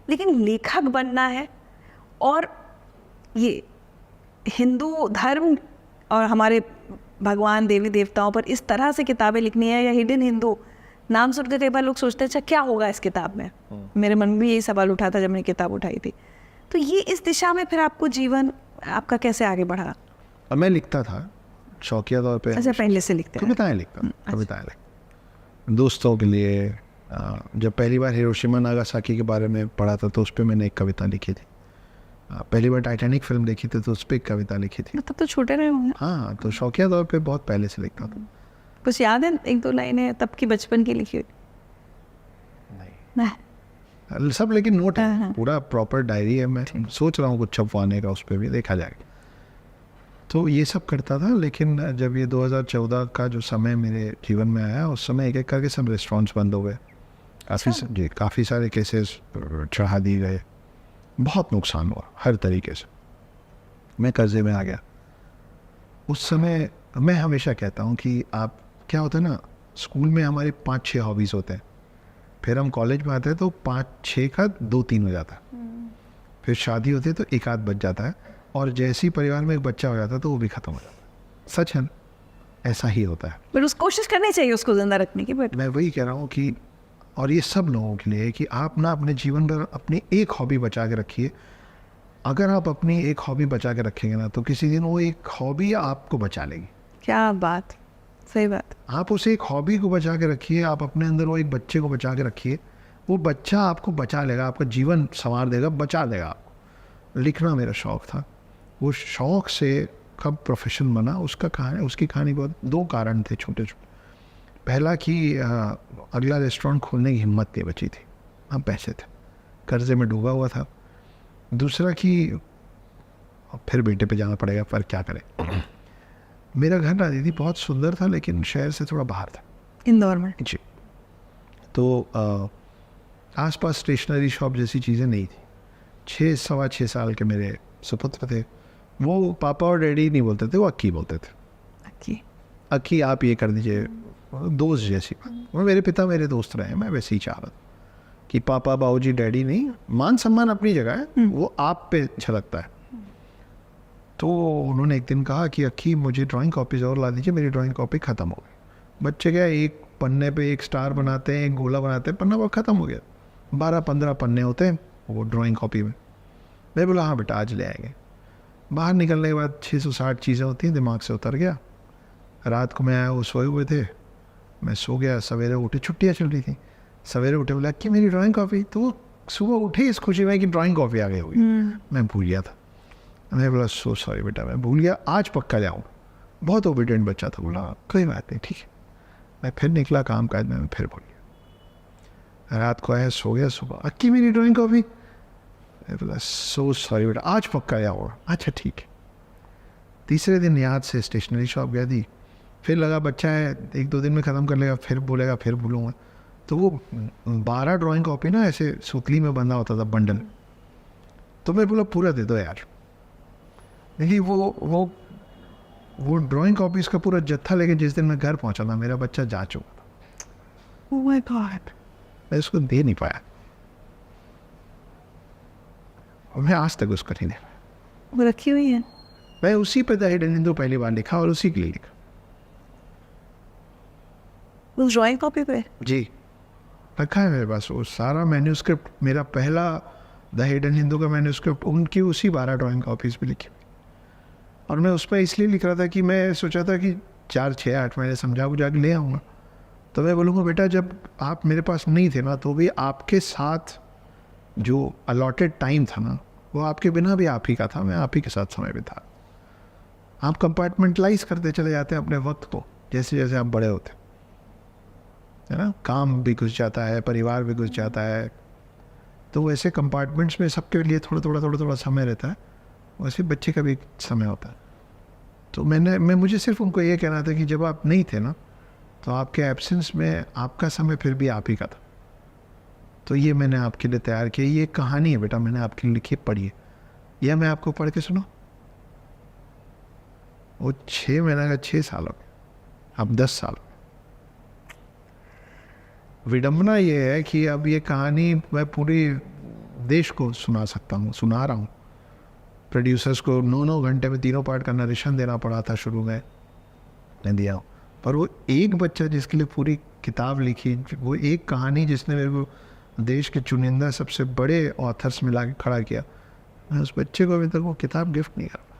लेकिन लेखक बनना है और ये हिंदू धर्म और हमारे भगवान देवी देवताओं पर इस तरह से किताबें लिखनी है, या हिडन हिंदू नाम सुनकर कई बार लोग सोचते हैं अच्छा क्या होगा इस किताब में। मेरे मन में भी यही सवाल उठा था जब मैंने किताब उठाई थी। तो ये इस दिशा में फिर आपको जीवन आपका कैसे आगे बढ़ा? मैं लिखता था शौकिया तौर पे। अच्छा, पहले से लिखते हैं? कविताएं लिखता, कविताएं लिखता दोस्तों के लिए। जब पहली बार हिरोशिमा नागासाकी के बारे में पढ़ा था तो उस पर मैंने एक कविता लिखी थी। पहली बार टाइटैनिक फिल्म देखी थी तो उस पर एक कविता लिखी थी। तब तो छोटे रहे होंगे। हाँ, तो शौकिया तौर पे बहुत पहले से लिखता था। कुछ याद है एक दो लाइनें तब की बचपन की लिखी हुई? नहीं, सब लेकिन नोट है, पूरा प्रॉपर डायरी है। मैं सोच रहा हूँ कुछ छपवाने का, उस पर भी देखा जाएगा। तो ये सब करता था। लेकिन जब ये 2014 का जो समय मेरे जीवन में आया, उस समय एक एक करके सब रेस्टोरेंट्स बंद हो गए। काफ़ी सारे केसेस चढ़ा दिए गए, बहुत नुकसान हुआ हर तरीके से। मैं कर्जे में आ गया। उस समय मैं हमेशा कहता हूँ कि आप क्या होता है ना, स्कूल में हमारे 5-6 हॉबीज़ होते हैं, फिर हम कॉलेज में आते हैं तो 5-6 का 2-3 हो जाता है, फिर शादी होती है तो एक आध बच जाता है, और जैसे ही परिवार में एक बच्चा हो जाता है तो वो भी ख़त्म हो जाता है। सच है ना, ऐसा ही होता है। बट उस कोशिश करनी चाहिए उसको ज़िंदा रखने की। बट मैं वही कह रहा हूँ कि, और ये सब लोगों के लिए कि आप ना अपने जीवन पर अपनी एक हॉबी बचा के रखिए। अगर आप अपनी एक हॉबी बचा के रखेंगे ना तो किसी दिन वो एक हॉबी आपको बचा लेगी। क्या बात, सही बात। आप उसे एक हॉबी को बचा के रखिए, आप अपने अंदर वो एक बच्चे को बचा के रखिए, वो बच्चा आपको बचा लेगा, आपका जीवन संवार देगा, बचा देगा आपको। लिखना मेरा शौक़ था, वो शौक़ से कब प्रोफेशन बना उसकी कहानी बहुत, 2 कारण थे छोटे छोटे। पहला कि अगला रेस्टोरेंट खोलने की हिम्मत नहीं बची थी, हाँ पैसे थे, कर्जे में डूबा हुआ था। दूसरा कि फिर बेटे पे जाना पड़ेगा, पर क्या करें। मेरा घर ना दीदी बहुत सुंदर था, लेकिन शहर से थोड़ा बाहर था, इंदौर में। जी। तो आसपास स्टेशनरी शॉप जैसी चीज़ें नहीं थी। 6-6.25 साल के मेरे सुपुत्र थे, वो पापा और डैडी नहीं बोलते थे, वो अक्की बोलते थे। अक्की आप ये कर दीजिए, दोस्त जैसी बात। वो मेरे पिता मेरे दोस्त रहे, मैं वैसे ही चाह रहा था कि पापा बाबूजी डैडी नहीं, मान सम्मान अपनी जगह है, वो आप पे झलकता है। तो उन्होंने एक दिन कहा कि अक्की मुझे ड्राइंग कॉपीज और ला दीजिए, मेरी ड्राइंग कॉपी ख़त्म हो गई। बच्चे क्या एक पन्ने पे एक स्टार बनाते हैं, एक गोला बनाते हैं, पन्ना वो ख़त्म हो गया। 12-15 पन्ने होते हैं वो ड्राइंग कॉपी में। मैं बोला हाँ बेटा आज ले आएंगे। बाहर निकलने के बाद 660 चीज़ें होती हैं, दिमाग से उतर गया। रात को मैं आया, वो सोए हुए थे, मैं सो गया। सवेरे उठे, छुट्टियाँ चल रही थी, सवेरे उठे बोला कि मेरी ड्राइंग कॉपी। तो वो सुबह उठे इस खुशी में कि ड्राइंग कॉपी आ गई होगी। मैं भूल गया था। मैं बोला सो सॉरी बेटा, मैं भूल गया, आज पक्का जाऊँगा। बहुत ओबीडिएंट बच्चा था, बोला कोई बात नहीं ठीक है। मैं फिर निकला काम काज में, मैं फिर भूल गया। रात को आया, सो गया। सुबह अक्की मेरी ड्राइंग कॉपी। मैं बोला सो सॉरी बेटा, आज पक्का जाऊँगा। अच्छा ठीक है। तीसरे दिन याद से स्टेशनरी शॉप गया थी, फिर लगा बच्चा है 1-2 दिन में ख़त्म कर लेगा, फिर बोलेगा, फिर भूलूँगा। तो वो 12 ड्राइंग कॉपी ना ऐसे सूतली में बंधा होता था बंडल। तो मैं बोला पूरा दे दो यार। देखिए वो ड्राइंग कॉपीज़ का पूरा जत्था लेके जिस दिन मैं घर पहुंचा था, मेरा बच्चा जा चुका था। ओह माय गॉड, मैं उसको दे नहीं पाया, और मैं आज तक उसको नहीं दे पाया। वो रखी हुई है। मैं उसी पे द हिडन हिंदू पहली बार लिखा और उसी के लिए लिखा। उस ड्राइंग कॉपी पे? जी, रखा है मेरे पास वो सारा मैन्यूस्क्रिप्ट। मेरा पहला द हिडन हिंदू का मैन्यूस्क्रिप्ट उनकी उसी 12 ड्राइंग कॉपीज़ पे लिखी। और मैं उस पर इसलिए लिख रहा था कि मैं सोचा था कि 4-6-8 महीने समझा बुझा के ले आऊँगा। तो मैं बोलूँगा बेटा जब आप मेरे पास नहीं थे ना, तो भी आपके साथ जो अलॉटेड टाइम था ना, वो आपके बिना भी आप ही का था, मैं आप ही के साथ समय बिता। आप कंपार्टमेंटलाइज करते चले जाते हैं अपने वक्त को, जैसे जैसे आप बड़े होते है ना। काम भी घुस जाता है, परिवार भी घुस जाता है, तो वैसे कंपार्टमेंट्स में सबके लिए थोड़ा समय रहता है, वैसे बच्चे का भी समय होता है। तो मुझे सिर्फ उनको ये कहना था कि जब आप नहीं थे ना, तो आपके एब्सेंस में आपका समय फिर भी आप ही का था। तो ये मैंने आपके लिए तैयार किया। ये कहानी है बेटा, मैंने आपके लिए लिखी, पढ़िए। यह मैं आपको पढ़ के सुनो। वो 6 महीने का 6 साल हो गए, अब 10 साल। विडंबना ये है कि अब ये कहानी मैं पूरी देश को सुना सकता हूँ, सुना रहा हूँ। प्रोड्यूसर्स को 9-9 घंटे में 3 पार्ट का नरेशन देना पड़ा था शुरू में, मैं दिया हूँ। पर वो एक बच्चा जिसके लिए पूरी किताब लिखी, वो एक कहानी जिसने मेरे को देश के चुनिंदा सबसे बड़े ऑथर्स में ला के खड़ा किया, मैं उस बच्चे को अभी तक वो किताब गिफ्ट नहीं कर पाया।